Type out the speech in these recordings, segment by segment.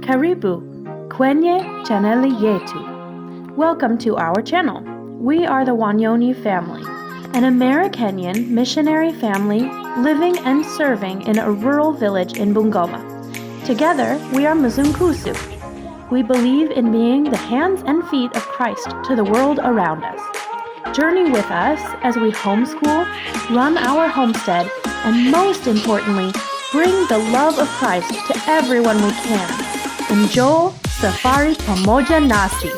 Karibu kwenye chaneli yetu. Welcome to our channel. We are the Wanyonyi family, an Amero-Kenyan missionary family living and serving in a rural village in Bungoma. Together, we are Mzunkusu. We believe in being the hands and feet of Christ to the world around us. Journey with us as we homeschool, run our homestead, and most importantly, bring the love of Christ to everyone we can. Enjoy safari pamoja nasi.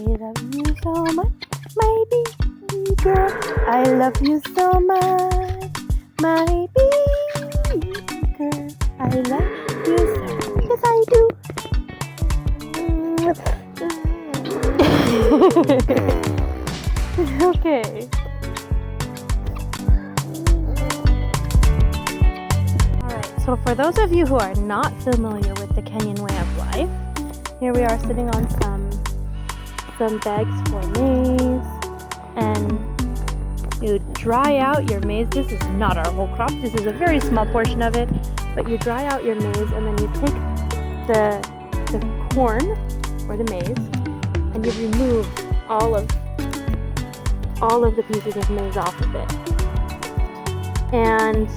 I love you so much, my baby girl. I love you so much, my baby girl. I love you so. Yes, I do. Okay. Alright, so for those of you who are not familiar with the Kenyan way of life, here we are sitting on some bags for maize, and you dry out your maize. This is not our whole crop. This is a very small portion of it, but you dry out your maize, and then you take the corn or the maize, and you remove all of the pieces of maize off of it. And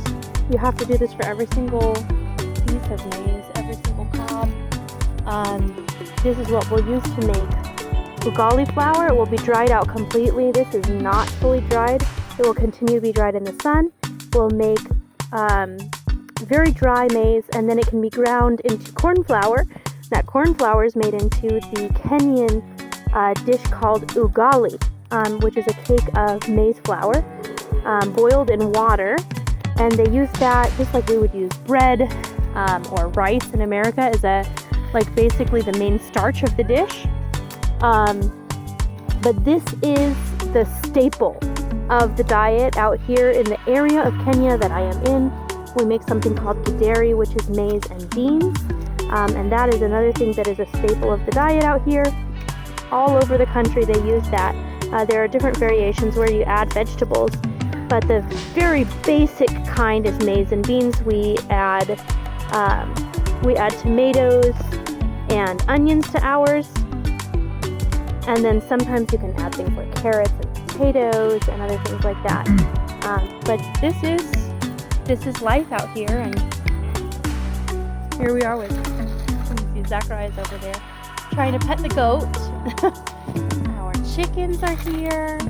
you have to do this for every single piece of maize, every single cob. This is what we'll use to make ugali flour. It will be dried out completely. This is not fully dried. It will continue to be dried in the sun. We'll make very dry maize, and then it can be ground into corn flour. That corn flour is made into the Kenyan dish called ugali, which is a cake of maize flour boiled in water. And they use that just like we would use bread or rice in America as basically the main starch of the dish. But this is the staple of the diet out here in the area of Kenya that I am in. We make something called githeri, which is maize and beans. And that is another thing that is a staple of the diet out here. All over the country they use that. There are different variations where you add vegetables, but the very basic kind is maize and beans. We add tomatoes and onions to ours, and then sometimes you can add things like carrots and potatoes and other things like that. But this is life out here, and here we are with Zachariah's over there trying to pet the goat. Our chickens are here.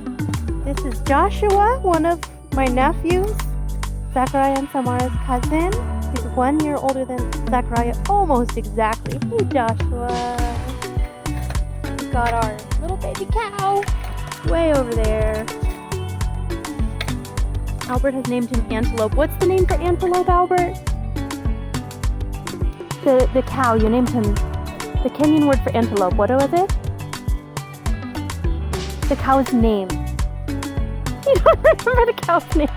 This is Joshua, one of my nephews, Zachariah and Samara's cousin. He's 1 year older than Zachariah, almost exactly. Hey, Joshua. We got our little baby cow way over there. Albert has named him Antelope. What's the name for Antelope, Albert? The cow, you named him. The Kenyan word for antelope, what was it? The cow's name. You don't remember the cow's name?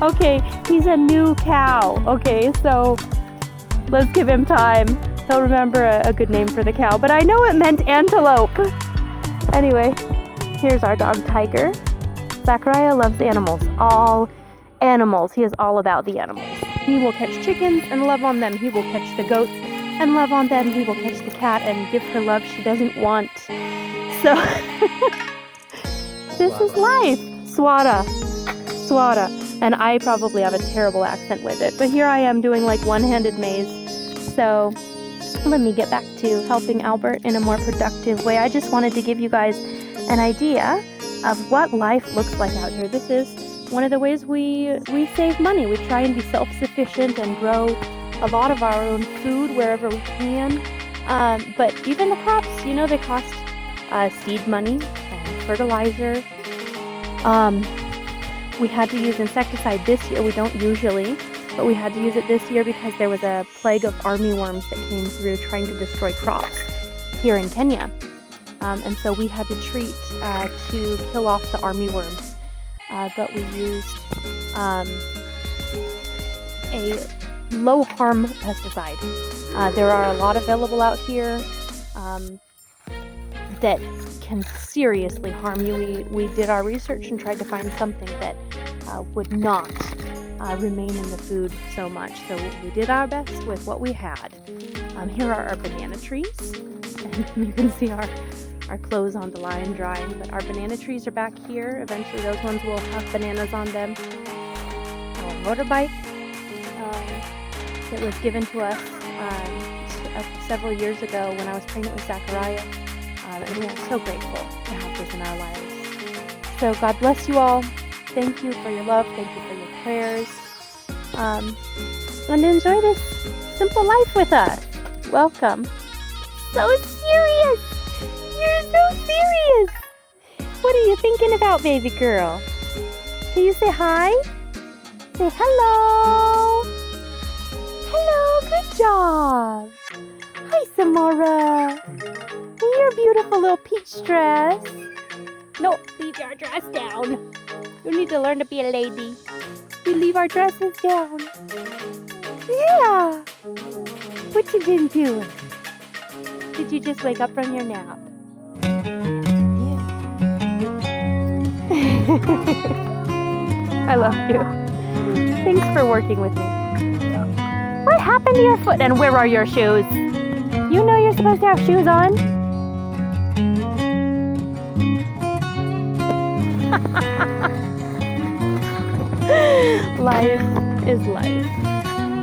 Okay, he's a new cow. Okay, so let's give him time. He'll remember a good name for the cow, but I know it meant antelope. Anyway, here's our dog Tiger. Zachariah loves animals, all animals. He is all about the animals. He will catch chickens and love on them. He will catch the goats and love on them. He will catch the cat and give her love she doesn't want. So, this is life. Swada. And I probably have a terrible accent with it. But here I am doing like one-handed maize. So, let me get back to helping Albert in a more productive way. I just wanted to give you guys an idea of what life looks like out here. This is one of the ways we save money. We try and be self-sufficient and grow a lot of our own food wherever we can. But even the crops, they cost seed money and fertilizer. We had to use insecticide this year. We don't usually, but we had to use it this year because there was a plague of armyworms that came through trying to destroy crops here in Kenya. And so we had to treat to kill off the armyworms. But we used a low-harm pesticide. There are a lot available out here that can seriously harm you. We did our research and tried to find something that would not remain in the food so much. So we did our best with what we had. Here are our banana trees. And you can see our clothes on the line drying, but our banana trees are back here. Eventually those ones will have bananas on them. Our motorbike that was given to us several years ago when I was pregnant with Zachariah. And we are so grateful to have this in our lives. So God bless you all. Thank you for your love. Thank you for your prayers. And enjoy this simple life with us. Welcome. So serious! You're so serious! What are you thinking about, baby girl? Can you say hi? Say hello! Hello, good job! Hi, Samara! In your beautiful little peach dress. No, leave your dress down. You need to learn to be a lady. We leave our dresses down. Yeah! What you been doing? Did you just wake up from your nap? I love you. Thanks for working with me. What happened to your foot? And where are your shoes? You know you're supposed to have shoes on. Life is life.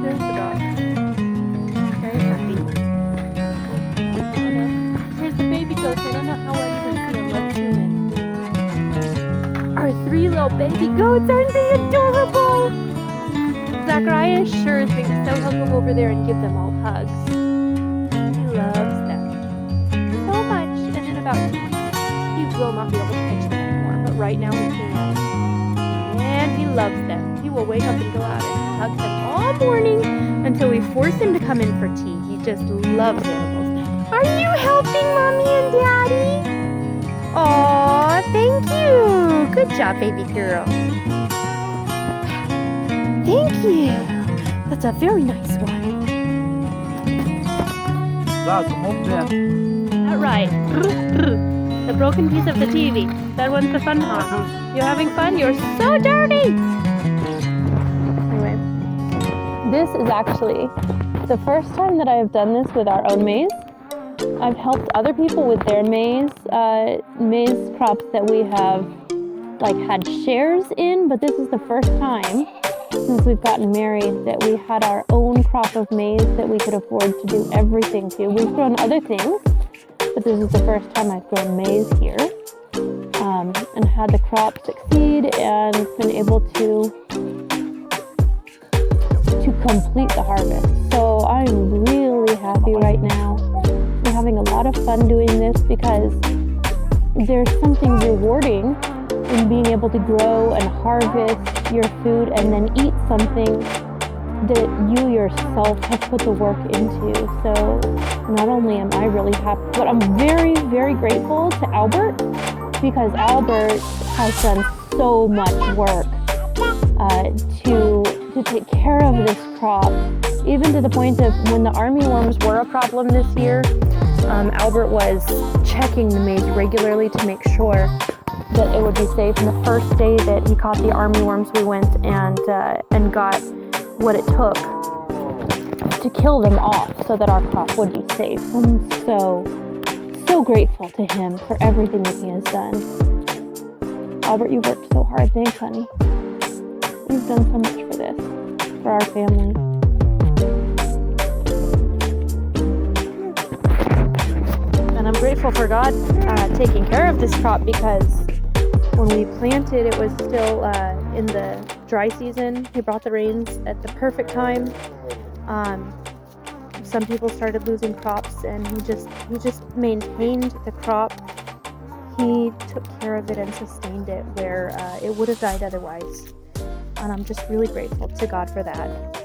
There's the dog. Very happy. Here's the baby goats. I don't know how well you can see them. Let's zoom in. Our 3 little baby goats, aren't they adorable? Zachariah sure thinks so. He'll go over there and give them all hugs. He loves them so much. And in about 2 weeks, he will not be able to catch them anymore. But right now he can. And he loves them. He will wake up and go out and hug them all morning until we force him to come in for tea. He just loves animals. Are you helping Mommy and Daddy? Aw, thank you. Good job, baby girl. Thank you. That's a very nice one. Not right. The broken piece of the TV. That one's the fun one. You're having fun? You're so dirty! Anyway, this is actually the first time that I have done this with our own maize. I've helped other people with their maize crops that we have like had shares in, but this is the first time since we've gotten married that we had our own crop of maize that we could afford to do everything to. We've grown other things, but this is the first time I've grown maize here, and had the crop succeed and been able to complete the harvest. So I'm really happy right now. I'm having a lot of fun doing this because there's something rewarding in being able to grow and harvest your food and then eat something that you yourself have put the work into. So not only am I really happy, but I'm very, very grateful to Albert because Albert has done so much work to take care of this crop, even to the point of when the armyworms were a problem this year, Albert was checking the maize regularly to make sure that it would be safe. And the first day that he caught the armyworms, we went and got what it took to kill them off so that our crop would be safe. I'm so grateful to him for everything that he has done. Albert, you worked so hard. Thanks, honey. You've done so much for this, for our family. And I'm grateful for God taking care of this crop because when we planted, it was still in the dry season. He brought the rains at the perfect time. Some people started losing crops, and he just maintained the crop. He took care of it and sustained it where it would have died otherwise. And I'm just really grateful to God for that.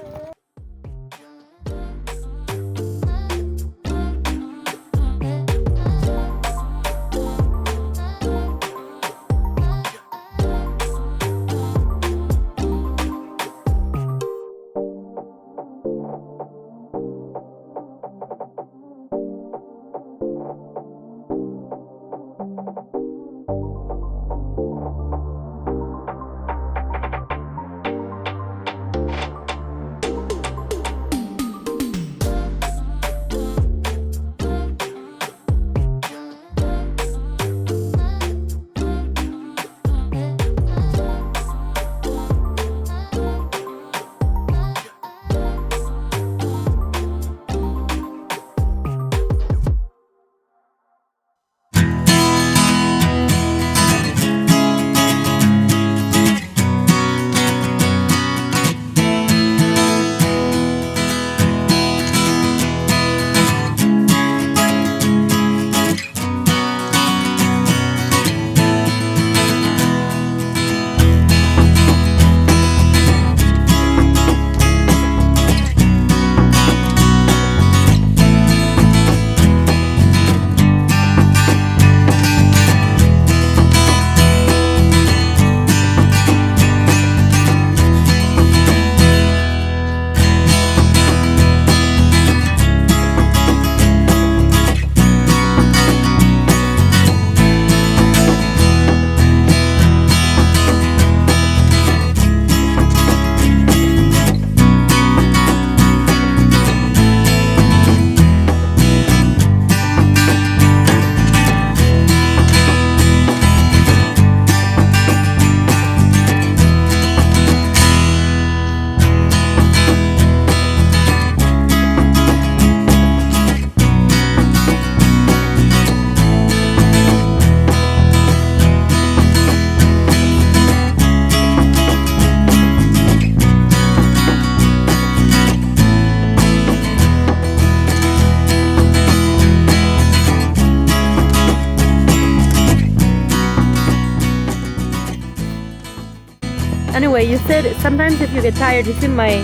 Anyway, you said sometimes if you get tired, you see my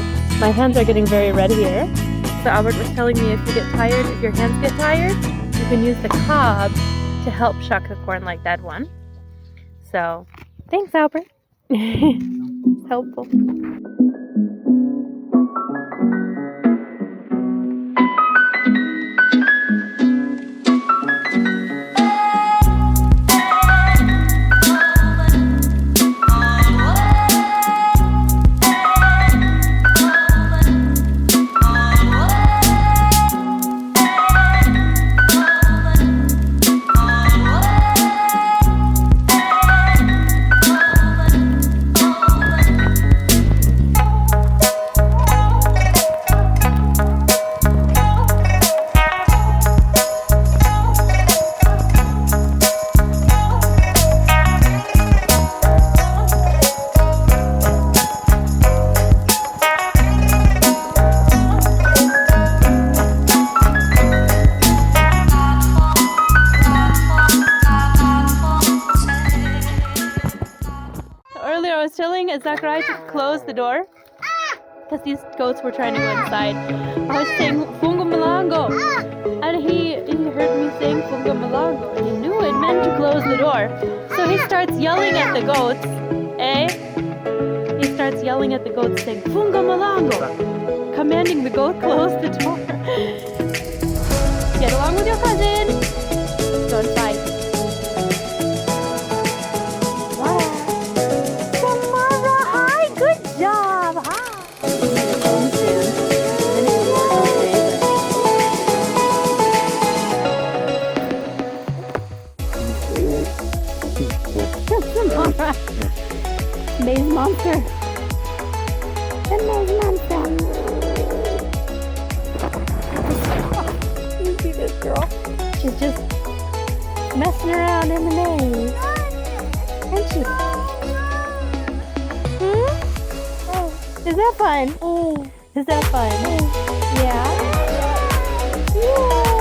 hands are getting very red here. So Albert was telling me if you get tired, if your hands get tired, you can use the cob to help shuck the corn like that one. So, thanks Albert. It's helpful. at Zachariah to close the door because these goats were trying to go inside. I was saying Fungo Malango, and he heard me saying Fungo Malango, and he knew it meant to close the door. So he starts yelling at the goats, He starts yelling at the goats saying Fungo Malango, commanding the goat close the door. Get along with your cousin. Don't fight. Samara, hi, good job. Hi. Samara. Maize monster. The Maize monster. You see this girl? She's just messing around in the maze. Isn't she? Is that fun? Is that fun? Yeah?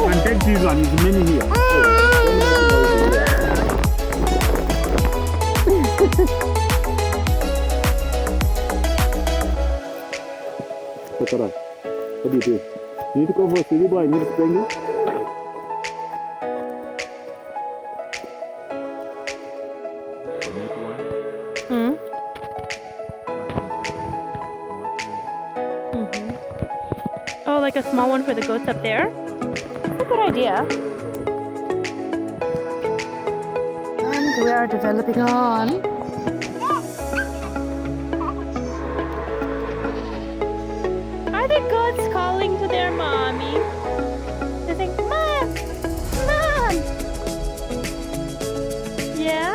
And take this one, it's many here. What do you do? You need to go for a city boy, you need to bring it? Oh, like a small one for the goats up there? That's a good idea. And we are developing on. Are the goats calling to their mommy? They're saying, Mom! Mom! Yeah?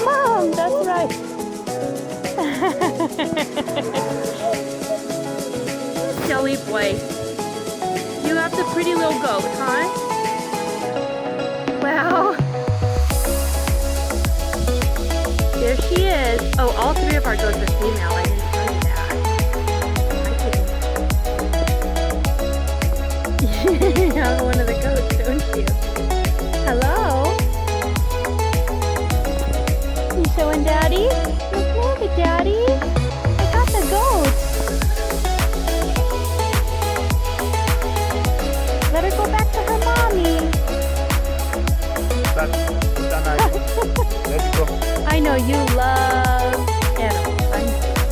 Mom, that's right. Silly boy. You have the pretty little goat, huh? Well, there she is. Oh, all three of our goats are female. I didn't tell you that. You have one of the goats, don't you? Hello? You showing Daddy? Look at Daddy. I got the goats. Let her go back to her mommy. Let's go. I know you love animals.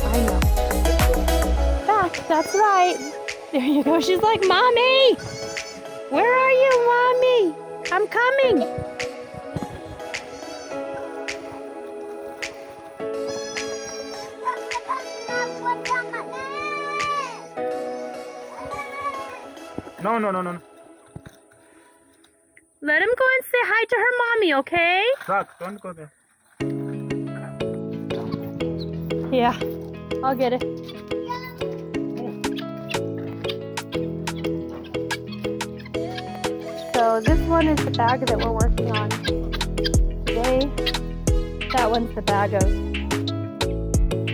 I know. Back, that's right. There you go. She's like, Mommy! Where are you, Mommy? I'm coming. No. Let him go and say hi to her mommy, okay? Zach, don't go there. Yeah, I'll get it. So this one is the bag that we're working on today. That one's the bag of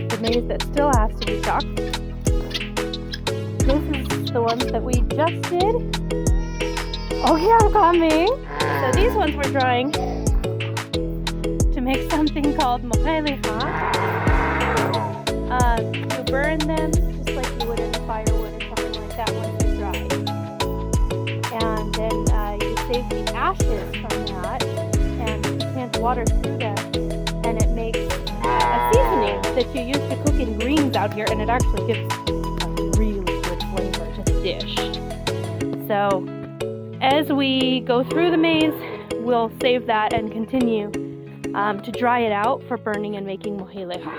the maize that still has to be shocked. This is the ones that we just did. Okay, I'm coming. So these ones we're drying to make something called mohileha. You burn them just like you would in a firewood or something like that once they're dry. And then you save the ashes from that and you can't water through them. And it makes a seasoning that you use to cook in greens out here, and it actually gives a really good flavor to the dish. So as we go through the maize, we'll save that and continue to dry it out for burning and making mohileha.